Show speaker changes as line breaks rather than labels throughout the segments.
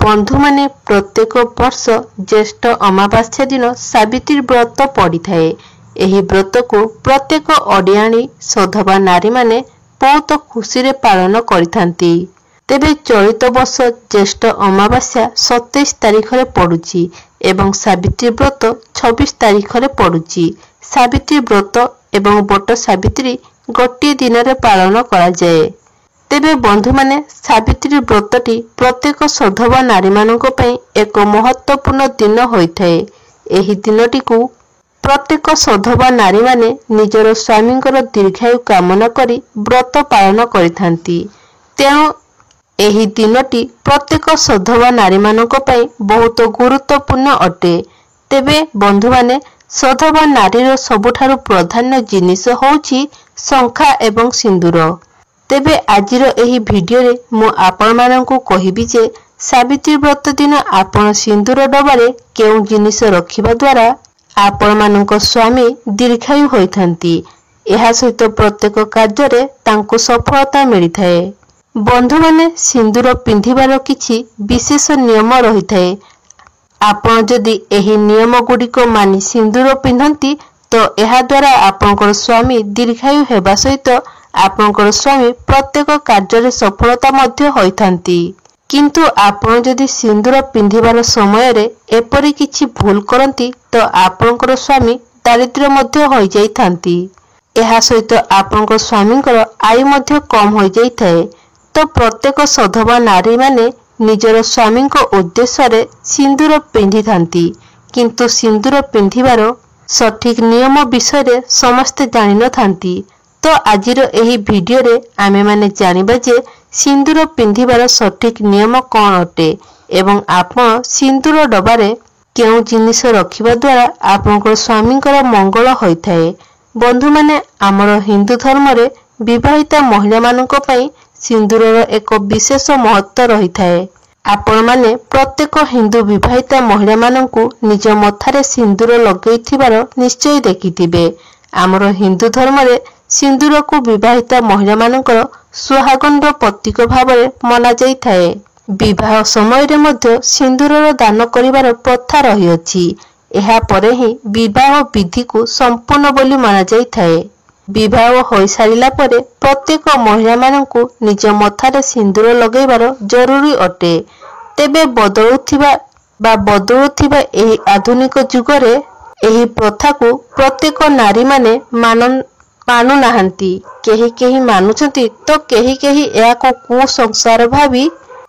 बंधु माने प्रत्येक वर्ष ज्येष्ठ अमावास्या दिन सावित्री व्रत पड़ी थाए। एही व्रत को प्रत्येक ओडियाणी सधवा नारी माने बहुत खुशी रे पालन करिथांती। तेबे चलित वर्ष ज्येष्ठ अमावास्या 27 तारीख रे पड़ुची एवं सावित्री व्रत 26 तारीख रे पड़ुची। सावित्री व्रत एवं बट सावित्री गोटे दिन रे पालन करा जाए। तेबे बंधु माने सावित्री व्रतटी प्रत्येक सधवा नारी मानक पई एक महत्वपूर्ण दिन होइथाए। एही दिनटी को प्रत्येक सधवा नारी माने निजर स्वामींकर दीर्घायु कामना करी व्रत पालन करिथांती। तेणु एही दिनटी प्रत्येक सधवा नारी मानक पई बहुत गुरुत्वपूर्ण अटे। तेबे बंधु माने सधवा नारीर सबुठारु प्रधान जिनिस होउची शंखा एवं सिंदूर। तेबे आजिर एही भिडियो रे मु आपण माननकु कहिबी जे सावित्री व्रत दिन आपण सिंदूर डबारे केउ जिनिस रखिबा द्वारा आपण मानक स्वामी दीर्घायु होइथांती। एहा सहित प्रत्येक कार्य रे तांको सफलता मिली थाए। बंधु माने सिंदूर पिंधिबार किछि विशेष नियम रही थाए। आपण जदि एही नियम गुडिक मानि सिंदूर पिंधंती तो एहा द्वारा आपनकर स्वामी दीर्घायु हेबा सहित आपनकर स्वामी प्रत्येक कार्य रे सफलता मध्य होइथांती। किंतु आपण जदि सिंदूर पिंधिबार समय रे एपरि किछि भूल करंती तो आपनकर स्वामी दारिद्र्य मध्य होई जाइथांती। एहा सहित आपनकर स्वामींकर आयु मध्य कम होई जाइथाए। तो प्रत्येक सधवा नारी माने निजर स्वामी उद्देश्य रे सिंदूर पिंधि थांती। किंतु सिंदूर पिंधिबार सठिक नियम विषय रे समस्ते जानि न थांती। तो आजिर एही भिडियो रे आमे माने जानिबा जे सिंदूर पिंधिबार सठिक नियम कोन अटे एवं आपण सिंदूर डबारे केउ जिनिस रखिबा द्वारा आपनकर स्वामींकर मंगल होइथाए। बंधु माने हमर हिंदू धर्म रे विवाहिता महिला मानक पई सिंदूरर एक विशेष महत्व रही थाए। आपण माने प्रत्येक हिंदू विवाहिता महिला माननकु निज मथारे सिंदूर लगेइथिबार निश्चय देखिथिबे। हमर हिंदू धर्म रे सिंदूर को विवाहिता महिला मानकर सुहागनर प्रतीक भावरे मना जाई थाए। विवाह समय रे मध्य सिंदूरर दान करिवार प्रथा रही अछि। एहा परे ही विवाह विधि को संपूर्ण बोली माना जाई थाए। विवाह होई सारिला परे प्रत्येक महिला माननकु निज मथारे सिंदूर लगेइबार जरूरी अटे। तेबे बदलुथिबा एही आधुनिक जुगरे एही प्रथा को प्रत्येक नारी माने मानु नाहंती। केही केही मानुछंती तो केही केही एहाको कुसंस्कार भावी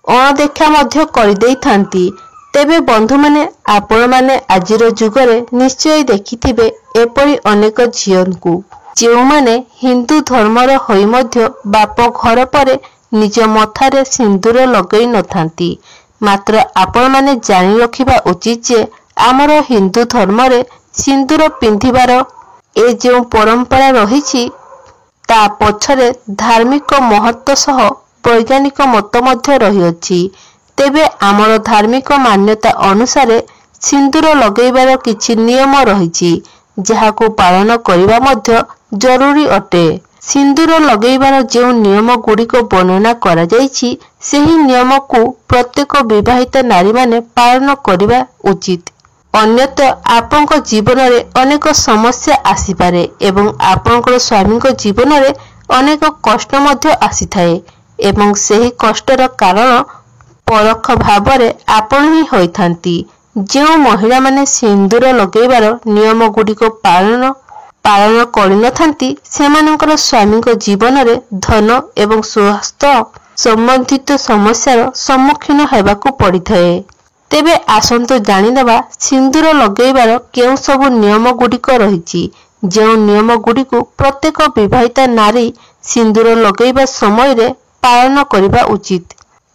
अणदेखा मध्य करि देइथांती। तेबे बंधु माने आपण माने आजिर जुगरे निश्चय देखिथिबे एपरि अनेक झियनकु जेउ माने हिंदू धर्मर होई मध्य बाप घर परे निज मथारे सिंदूर लगेई नथांती। मात्र आपण माने जानि रखिबा उचित जे आमर हिंदू धर्म रे सिंदूर पिंधिबार ए जो परंपरा रही ता पछरे धार्मिक महत्व सह वैज्ञानिक मत मध्य रही अछि। तेबे आमर धार्मिक मान्यता अनुसारे सिंदूर लगेइबार किछि नियम रही जहाको पालन करिबा मध्य जरूरी अटे। सिंदूर लगेइबार जो नियम गुड़िक वर्णना करा जाइछि सेही नियम को प्रत्येक विवाहिता नारी माने पालन करिबा उचित। अन्यथा आपनक जीवन रे अनेक समस्या आसी पारे एवं आपनकर स्वामीक जीवन रे अनेक कष्ट मध्य आसी थाए एवं सेही कष्टर कारण परख भावरे आपण ही होइथांती। जो महिला माने सिंदूर लगेइबार नियम गुड़िक पालन करिनथांती सेमानकर स्वामीक जीवन रे धन एवं स्वास्थ्य संबंधित समस्यार सम्मुखीन हेबाकु पड़िथाए। तेबे आसंतो जानिदेबा सिंदूर लगेइबार केउ सबु नियम गुड़िक रहिछि। जो नियम गुड़िक प्रत्येक विवाहिता नारी सिंदूर लगेइबा समय रे पालन करिबा उचित।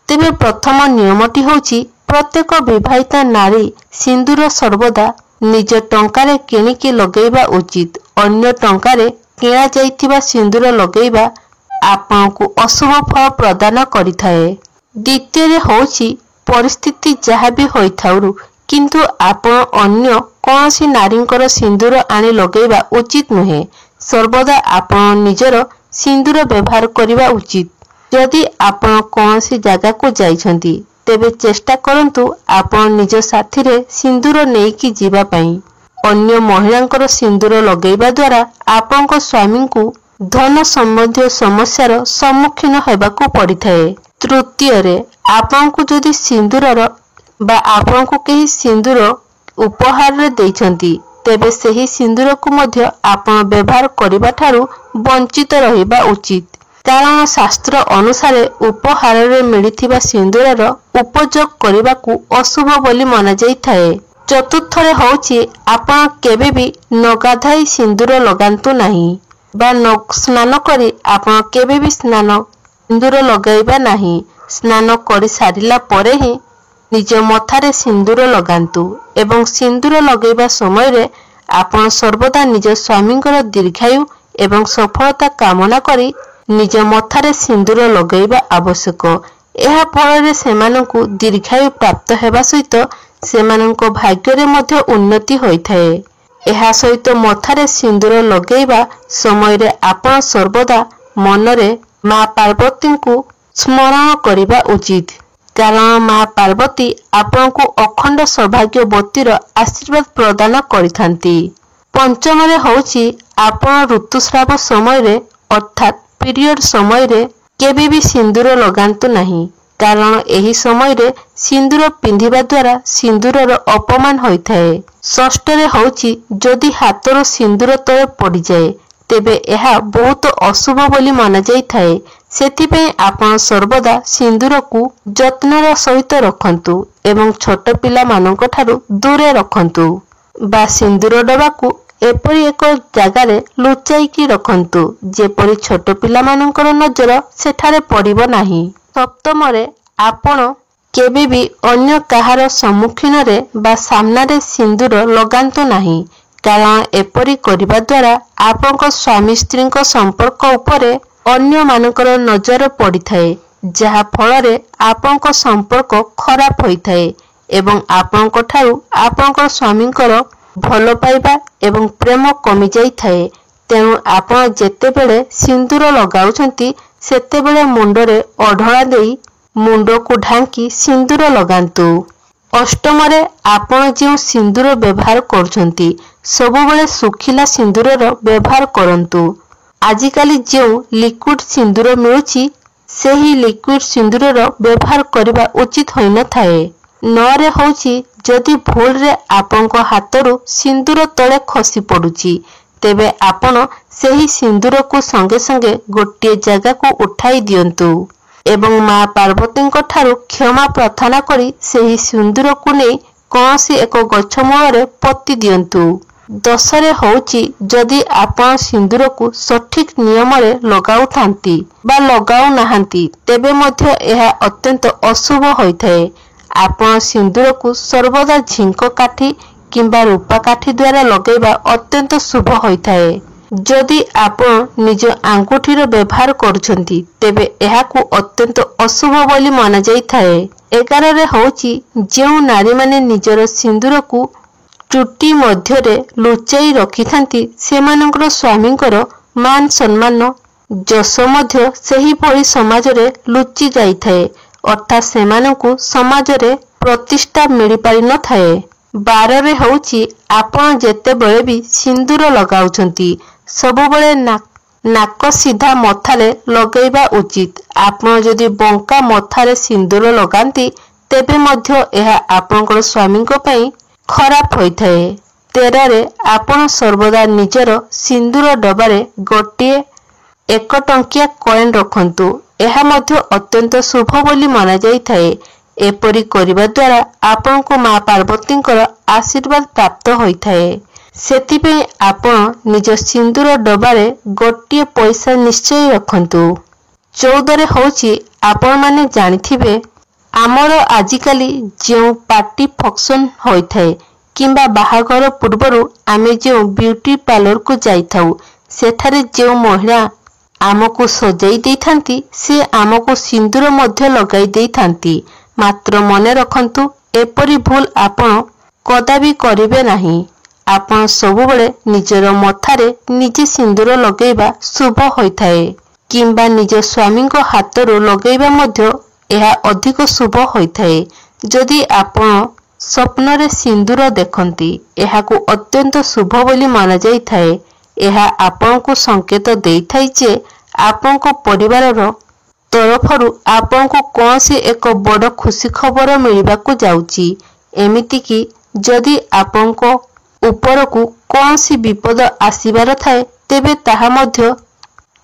तेबे प्रथम नियमटी होछि प्रत्येक विवाहिता नारी सिंदूर सर्वदा निज टंकारे किनिकी लगेइबा उचित। अन्य टंकारे किणा जाइथिबा सिंदूर लगेइबा आपनकु अशुभ फल प्रदान करिथाए। द्वितीय रे होछि परिस्थिति जहाँ भी होइथाउरु किंतु आपण अन्य कौनसी नारींकर सिंदूर आनी लगेइबा उचित नुहे। सर्वदा आपण निजर सिंदूर व्यवहार करिबा उचित। यदि आपण कौनसी जगह को जाइछंती ତେବେ ଚେଷ୍ଟା କରନ୍ତୁ ଆପଣ ନିଜ ସାଥିରେ ସିନ୍ଦୁର ନେଇକି ଯିବା ପାଇଁ। ଅନ୍ୟ ମହିଳାଙ୍କର ସିନ୍ଦୁର ଲଗାଇବା ଦ୍ୱାରା ଆପଣଙ୍କ ସ୍ୱାମୀଙ୍କୁ ଧନ ସମ୍ବନ୍ଧୀୟ ସମସ୍ୟାର ସମ୍ମୁଖୀନ ହେବାକୁ ପଡ଼ିଥାଏ। ତୃତୀୟରେ, ଆପଣଙ୍କୁ ଯଦି ସିନ୍ଦୁରର ବା ଆପଣଙ୍କୁ କେହି ସିନ୍ଦୁର ଉପହାରରେ ଦେଇଛନ୍ତି, ତେବେ ସେହି ସିନ୍ଦୁରକୁ ମଧ୍ୟ ଆପଣ ବ୍ୟବହାର କରିବା ଠାରୁ ବଞ୍ଚିତ ରହିବା ଉଚିତ। କାରଣ ଶାସ୍ତ୍ର ଅନୁସାରେ ଉପହାରରେ ମିଳିଥିବା ସିନ୍ଦୁରର ଉପଯୋଗ କରିବାକୁ ଅଶୁଭ ବୋଲି ମନାଯାଇଥାଏ। ଚତୁର୍ଥରେ ହେଉଛି, ଆପଣ କେବେ ବି ନଗାଧାଇ ସିନ୍ଦୁର ଲଗାନ୍ତୁ ନାହିଁ ବା ସ୍ନାନ କରି ଆପଣ କେବେ ବି ସିନ୍ଦୁର ଲଗାଇବା ନାହିଁ। ସ୍ନାନ କରି ସାରିଲା ପରେ ହିଁ ନିଜ ମଥାରେ ସିନ୍ଦୁର ଲଗାନ୍ତୁ ଏବଂ ସିନ୍ଦୁର ଲଗାଇବା ସମୟରେ ଆପଣ ସର୍ବଦା ନିଜ ସ୍ୱାମୀଙ୍କର ଦୀର୍ଘାୟୁ ଏବଂ ସଫଳତା କାମନା କରି ନିଜ ମଥାରେ ସିନ୍ଦୁର ଲଗାଇବା ଆବଶ୍ୟକ। ଏହା ଫଳରେ ସେମାନଙ୍କୁ ଦୀର୍ଘାୟୁ ପ୍ରାପ୍ତ ହେବା ସହିତ ସେମାନଙ୍କ ଭାଗ୍ୟରେ ମଧ୍ୟ ଉନ୍ନତି ହୋଇଥାଏ। ଏହା ସହିତ ମଥାରେ ସିନ୍ଦୁର ଲଗାଇବା ସମୟରେ ଆପଣ ସର୍ବଦା ମନରେ ମା ପାର୍ବତୀଙ୍କୁ ସ୍ମରଣ କରିବା ଉଚିତ, କାରଣ ମା ପାର୍ବତୀ ଆପଣଙ୍କୁ ଅଖଣ୍ଡ ସୌଭାଗ୍ୟବତୀର ଆଶୀର୍ବାଦ ପ୍ରଦାନ କରିଥାନ୍ତି। ପଞ୍ଚମରେ ହେଉଛି, ଆପଣ ଋତୁସ୍ରାବ ସମୟରେ ଅର୍ଥାତ୍ ପିରିୟଡ଼ ସମୟରେ କେବେ ବି ସିନ୍ଦୁର ଲଗାନ୍ତୁ ନାହିଁ, କାରଣ ଏହି ସମୟରେ ସିନ୍ଦୁର ପିନ୍ଧିବା ଦ୍ୱାରା ସିନ୍ଦୁରର ଅପମାନ ହୋଇଥାଏ। ଷଷ୍ଠରେ ହେଉଛି, ଯଦି ହାତରୁ ସିନ୍ଦୁର ତଳେ ପଡ଼ିଯାଏ ତେବେ ଏହା ବହୁତ ଅଶୁଭ ବୋଲି ମନାଯାଇଥାଏ। ସେଥିପାଇଁ ଆପଣ ସର୍ବଦା ସିନ୍ଦୁରକୁ ଯତ୍ନର ସହିତ ରଖନ୍ତୁ ଏବଂ ଛୋଟ ପିଲାମାନଙ୍କ ଠାରୁ ଦୂରେ ରଖନ୍ତୁ ବା ସିନ୍ଦୁର ଡବାକୁ ଏପରି ଏକ ଜାଗାରେ ଲୁଚାଇକି ରଖନ୍ତୁ ଯେପରି ଛୋଟ ପିଲାମାନଙ୍କର ନଜର ସେଠାରେ ପଡ଼ିବ ନାହିଁ। ସପ୍ତମରେ, ଆପଣ କେବେ ବି ଅନ୍ୟ କାହାର ସମ୍ମୁଖୀନରେ ବା ସାମ୍ନାରେ ସିନ୍ଦୁର ଲଗାନ୍ତୁ ନାହିଁ, କାରଣ ଏପରି କରିବା ଦ୍ୱାରା ଆପଣଙ୍କ ସ୍ୱାମୀ ସ୍ତ୍ରୀଙ୍କ ସମ୍ପର୍କ ଉପରେ ଅନ୍ୟମାନଙ୍କର ନଜର ପଡ଼ିଥାଏ, ଯାହା ଫଳରେ ଆପଣଙ୍କ ସମ୍ପର୍କ ଖରାପ ହୋଇଥାଏ ଏବଂ ଆପଣଙ୍କ ଠାରୁ ଆପଣଙ୍କ ସ୍ୱାମୀଙ୍କର ଭଲ ପାଇବା ଏବଂ ପ୍ରେମ କମିଯାଇଥାଏ। ତେଣୁ ଆପଣ ଯେତେବେଳେ ସିନ୍ଦୁର ଲଗାଉଛନ୍ତି ସେତେବେଳେ ମୁଣ୍ଡରେ ଓଢ଼ଣା ଦେଇ ମୁଣ୍ଡକୁ ଢାଙ୍କି ସିନ୍ଦୁର ଲଗାନ୍ତୁ। ଅଷ୍ଟମରେ, ଆପଣ ଯେଉଁ ସିନ୍ଦୁର ବ୍ୟବହାର କରୁଛନ୍ତି ସବୁବେଳେ ଶୁଖିଲା ସିନ୍ଦୁରର ବ୍ୟବହାର କରନ୍ତୁ। ଆଜିକାଲି ଯେଉଁ ଲିକ୍ୱିଡ୍ ସିନ୍ଦୁର ମିଳୁଛି ସେହି ଲିକ୍ୱିଡ୍ ସିନ୍ଦୁରର ବ୍ୟବହାର କରିବା ଉଚିତ ହୋଇନଥାଏ। ନରେ ହେଉଛି, ଯଦି ଭୁଲରେ ଆପଣଙ୍କ ହାତରୁ ସିନ୍ଦୁର ତଳେ ଖସି ପଡ଼ୁଛି ତେବେ ଆପଣ ସେହି ସିନ୍ଦୁରକୁ ସଙ୍ଗେ ସଙ୍ଗେ ଗୋଟିଏ ଜାଗାକୁ ଉଠାଇ ଦିଅନ୍ତୁ ଏବଂ ମା ପାର୍ବତୀଙ୍କ ଠାରୁ କ୍ଷମା ପ୍ରାର୍ଥନା କରି ସେହି ସିନ୍ଦୁରକୁ ନେଇ କୌଣସି ଏକ ଗଛ ମୂଳରେ ପୋତି ଦିଅନ୍ତୁ। 10ରେ ହେଉଛି, ଯଦି ଆପଣ ସିନ୍ଦୁରକୁ ସଠିକ୍ ନିୟମରେ ଲଗାଉଥାନ୍ତି ବା ଲଗାଉନାହାନ୍ତି ତେବେ ମଧ୍ୟ ଏହା ଅତ୍ୟନ୍ତ ଅଶୁଭ ହୋଇଥାଏ। ଆପଣ ସିନ୍ଦୁରକୁ ସର୍ବଦା ଝିଙ୍କ କାଠି କିମ୍ବା ରୂପା କାଠି ଦ୍ୱାରା ଲଗାଇବା ଅତ୍ୟନ୍ତ ଶୁଭ ହୋଇଥାଏ। ଯଦି ଆପଣ ନିଜ ଆଙ୍ଗୁଠିର ବ୍ୟବହାର କରୁଛନ୍ତି ତେବେ ଏହାକୁ ଅତ୍ୟନ୍ତ ଅଶୁଭ ବୋଲି ମନାଯାଇଥାଏ। 11ରେ ହେଉଛି, ଯେଉଁ ନାରୀମାନେ ନିଜର ସିନ୍ଦୁରକୁ ଚୁଟି ମଧ୍ୟରେ ଲୁଚାଇ ରଖିଥାନ୍ତି ସେମାନଙ୍କର ସ୍ୱାମୀଙ୍କର ମାନ ସମ୍ମାନ ଯଶ ମଧ୍ୟ ସେହିଭଳି ସମାଜରେ ଲୁଚି ଯାଇଥାଏ, ଅର୍ଥାତ୍ ସେମାନଙ୍କୁ ସମାଜରେ ପ୍ରତିଷ୍ଠା ମିଳିପାରିନଥାଏ। 12ରେ ହେଉଛି, ଆପଣ ଯେତେବେଳେ ବି ସିନ୍ଦୁର ଲଗାଉଛନ୍ତି ସବୁବେଳେ ନାକ ସିଧା ମଥାରେ ଲଗାଇବା ଉଚିତ। ଆପଣ ଯଦି ବଙ୍କା ମଥାରେ ସିନ୍ଦୁର ଲଗାନ୍ତି ତେବେ ମଧ୍ୟ ଏହା ଆପଣଙ୍କର ସ୍ୱାମୀଙ୍କ ପାଇଁ ଖରାପ ହୋଇଥାଏ। 13ରେ, ଆପଣ ସର୍ବଦା ନିଜର ସିନ୍ଦୁର ଡବାରେ ଗୋଟିଏ 1 ଟଙ୍କିଆ କଏନ୍ ରଖନ୍ତୁ। ଏହା ମଧ୍ୟ ଅତ୍ୟନ୍ତ ଶୁଭ ବୋଲି ମନାଯାଇଥାଏ। ଏପରି କରିବା ଦ୍ୱାରା ଆପଣଙ୍କୁ ମା ପାର୍ବତୀଙ୍କର ଆଶୀର୍ବାଦ ପ୍ରାପ୍ତ ହୋଇଥାଏ। ସେଥିପାଇଁ ଆପଣ ନିଜ ସିନ୍ଦୁର ଡବାରେ ଗୋଟିଏ ପଇସା ନିଶ୍ଚୟ ରଖନ୍ତୁ। 14ରେ ହେଉଛି, ଆପଣମାନେ ଜାଣିଥିବେ ଆମର ଆଜିକାଲି ଯେଉଁ ପାର୍ଟି ଫଙ୍କସନ୍ ହୋଇଥାଏ କିମ୍ବା ବାହାଘର ପୂର୍ବରୁ ଆମେ ଯେଉଁ ବିୟୁଟି ପାର୍ଲରକୁ ଯାଇଥାଉ ସେଠାରେ ଯେଉଁ ମହିଳା ଆମକୁ ସଜାଇ ଦେଇଥାନ୍ତି ସେ ଆମକୁ ସିନ୍ଦୁର ମଧ୍ୟ ଲଗାଇ ଦେଇଥାନ୍ତି। ମାତ୍ର ମନେ ରଖନ୍ତୁ, ଏପରି ଭୁଲ ଆପଣ କଦାପି କରିବେ ନାହିଁ। ଆପଣ ସବୁବେଳେ ନିଜର ମଥାରେ ନିଜେ ସିନ୍ଦୁର ଲଗାଇବା ଶୁଭ ହୋଇଥାଏ କିମ୍ବା ନିଜ ସ୍ୱାମୀଙ୍କ ହାତରୁ ଲଗାଇବା ମଧ୍ୟ ଏହା ଅଧିକ ଶୁଭ ହୋଇଥାଏ। ଯଦି ଆପଣ ସ୍ୱପ୍ନରେ ସିନ୍ଦୁର ଦେଖନ୍ତି, ଏହାକୁ ଅତ୍ୟନ୍ତ ଶୁଭ ବୋଲି ମନାଯାଇଥାଏ। ଏହା ଆପଣଙ୍କୁ ସଂକେତ ଦେଇଥାଏ ଯେ ଆପଣଙ୍କ ପରିବାରର ତରଫରୁ ଆପଣଙ୍କୁ କୌଣସି ଏକ ବଡ଼ ଖୁସି ଖବର ମିଳିବାକୁ ଯାଉଛି। ଏମିତିକି ଯଦି ଆପଣଙ୍କ ଉପରକୁ କୌଣସି ବିପଦ ଆସିବାର ଥାଏ, ତେବେ ତାହା ମଧ୍ୟ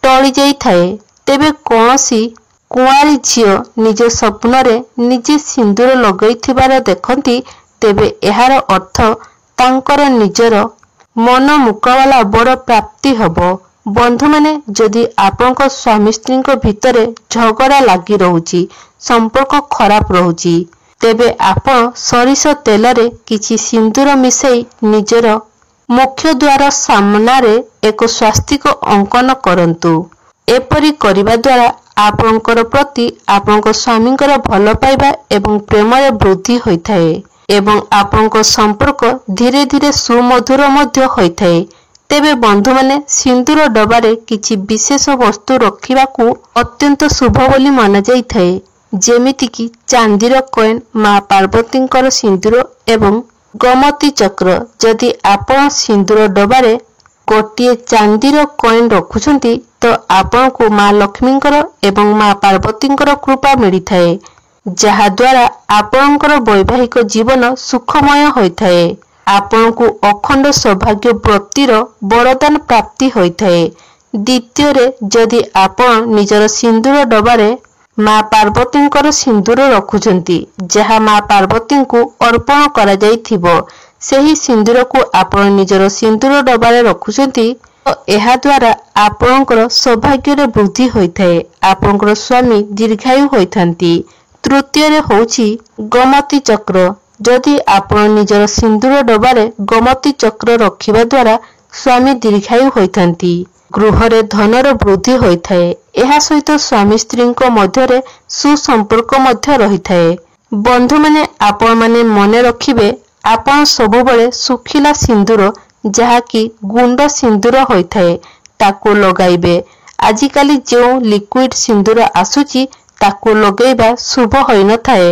ଟଳି ଯାଇଥାଏ। ତେବେ କୌଣସି କୁଆଁରୀ ଝିଅ ନିଜ ସ୍ୱପ୍ନରେ ନିଜେ ସିନ୍ଦୁର ଲଗାଇଥିବାର ଦେଖନ୍ତି, ତେବେ ଏହାର ଅର୍ଥ ତାଙ୍କର ନିଜର ମନ ମୁକାବଲା ବଡ଼ ପ୍ରାପ୍ତି ହେବ। ବନ୍ଧୁମାନେ, ଯଦି ଆପଣଙ୍କ ସ୍ୱାମୀ ସ୍ତ୍ରୀଙ୍କ ଭିତରେ ଝଗଡ଼ା ଲାଗି ରହୁଛି, ସମ୍ପର୍କ ଖରାପ ରହୁଛି, ତେବେ ଆପଣ ସୋରିଷ ତେଲରେ କିଛି ସିନ୍ଦୁର ମିଶାଇ ନିଜର ମୁଖ୍ୟ ଦ୍ୱାର ସାମ୍ନାରେ ଏକ ସ୍ୱାସ୍ତିକ ଅଙ୍କନ କରନ୍ତୁ। ଏପରି କରିବା ଦ୍ୱାରା ଆପଣଙ୍କର ପ୍ରତି ଆପଣଙ୍କ ସ୍ୱାମୀଙ୍କର ଭଲ ପାଇବା ଏବଂ ପ୍ରେମରେ ବୃଦ୍ଧି ହୋଇଥାଏ ଏବଂ ଆପଣଙ୍କ ସମ୍ପର୍କ ଧୀରେ ଧୀରେ ସୁମଧୁର ମଧ୍ୟ ହୋଇଥାଏ। ତେବେ ବନ୍ଧୁମାନେ, ସିନ୍ଦୁର ଡବାରେ କିଛି ବିଶେଷ ବସ୍ତୁ ରଖିବାକୁ ଅତ୍ୟନ୍ତ ଶୁଭ ବୋଲି ମନାଯାଇଥାଏ, ଯେମିତିକି ଚାନ୍ଦିର କଏନ୍, ମା ପାର୍ବତୀଙ୍କର ସିନ୍ଦୁର ଏବଂ ଗୋମତୀ ଚକ୍ର। ଯଦି ଆପଣ ସିନ୍ଦୁର ଡବାରେ ଗୋଟିଏ ଚାନ୍ଦିର କଏନ୍ ରଖୁଛନ୍ତି, ତ ଆପଣଙ୍କୁ ମା ଲକ୍ଷ୍ମୀଙ୍କର ଏବଂ ମା ପାର୍ବତୀଙ୍କର କୃପା ମିଳିଥାଏ, ଯାହାଦ୍ୱାରା ଆପଣଙ୍କର ବୈବାହିକ ଜୀବନ ସୁଖମୟ ହୋଇଥାଏ। ଆପଣଙ୍କୁ ଅଖଣ୍ଡ ସୌଭାଗ୍ୟ ପ୍ରାପ୍ତିର ବରଦାନ ପ୍ରାପ୍ତି ହୋଇଥାଏ। ଦ୍ୱିତୀୟରେ, ଯଦି ଆପଣ ନିଜର ସିନ୍ଦୁର ଡବାରେ ମା ପାର୍ବତୀଙ୍କର ସିନ୍ଦୁର ରଖୁଛନ୍ତି, ଯାହା ମା ପାର୍ବତୀଙ୍କୁ ଅର୍ପଣ କରାଯାଇଥିବ, ସେହି ସିନ୍ଦୁରକୁ ଆପଣ ନିଜର ସିନ୍ଦୁର ଡବାରେ ରଖୁଛନ୍ତି, ତ ଏହାଦ୍ୱାରା ଆପଣଙ୍କର ସୌଭାଗ୍ୟରେ ବୃଦ୍ଧି ହୋଇଥାଏ। ଆପଣଙ୍କର ସ୍ୱାମୀ ଦୀର୍ଘାୟୁ ହୋଇଥାନ୍ତି। ତୃତୀୟରେ ହେଉଛି ଗୋମତୀ ଚକ୍ର। ଯଦି ଆପଣ ନିଜର ସିନ୍ଦୁର ଡବାରେ ଗୋମତୀ ଚକ୍ର ରଖିବା ଦ୍ୱାରା ସ୍ୱାମୀ ଦୀର୍ଘାୟୁ ହୋଇଥାନ୍ତି, ଗୃହରେ ଧନର ବୃଦ୍ଧି ହୋଇଥାଏ। ଏହା ସହିତ ସ୍ୱାମୀ ସ୍ତ୍ରୀଙ୍କ ମଧ୍ୟରେ ସୁସମ୍ପର୍କ ମଧ୍ୟ ରହିଥାଏ। ବନ୍ଧୁମାନେ, ଆପଣମାନେ ମନେ ରଖିବେ, ଆପଣ ସବୁବେଳେ ଶୁଖିଲା ସିନ୍ଦୁର, ଯାହାକି ଗୁଣ୍ଡ ସିନ୍ଦୁର ହୋଇଥାଏ, ତାକୁ ଲଗାଇବେ। ଆଜିକାଲି ଯେଉଁ ଲିକ୍ୱିଡ୍ ସିନ୍ଦୁର ଆସୁଛି, ତାକୁ ଲଗାଇବା ଶୁଭ ହୋଇନଥାଏ।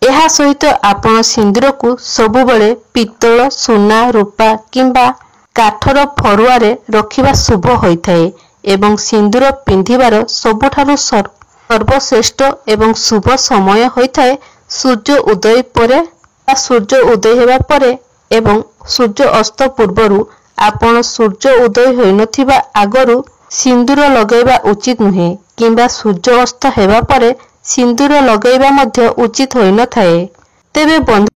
ଏହା ସହିତ ଆପଣ ସିନ୍ଦୁରକୁ ସବୁବେଳେ ପିତ୍ତଳ, ସୁନା, ରୂପା କିମ୍ବା କାଠର ଫରୁଆରେ ରଖିବା ଶୁଭ ହୋଇଥାଏ ଏବଂ ସିନ୍ଦୁର ପିନ୍ଧିବାର ସବୁଠାରୁ ସର୍ବଶ୍ରେଷ୍ଠ ଏବଂ ଶୁଭ ସମୟ ହୋଇଥାଏ ସୂର୍ଯ୍ୟ ଉଦୟ ପରେ ବା ସୂର୍ଯ୍ୟ ଉଦୟ ହେବା ପରେ ଏବଂ ସୂର୍ଯ୍ୟ ଅସ୍ତ ପୂର୍ବରୁ। ଆପଣ ସୂର୍ଯ୍ୟ ଉଦୟ ହୋଇନଥିବା ଆଗରୁ ସିନ୍ଦୁର ଲଗାଇବା ଉଚିତ ନୁହେଁ କିମ୍ବା ସୂର୍ଯ୍ୟ ଅସ୍ତ ହେବା ପରେ ସିନ୍ଦୁର ଲଗାଇବା ମଧ୍ୟ ଉଚିତ ହୋଇନଥାଏ। ତେବେ ବନ୍ଧୁ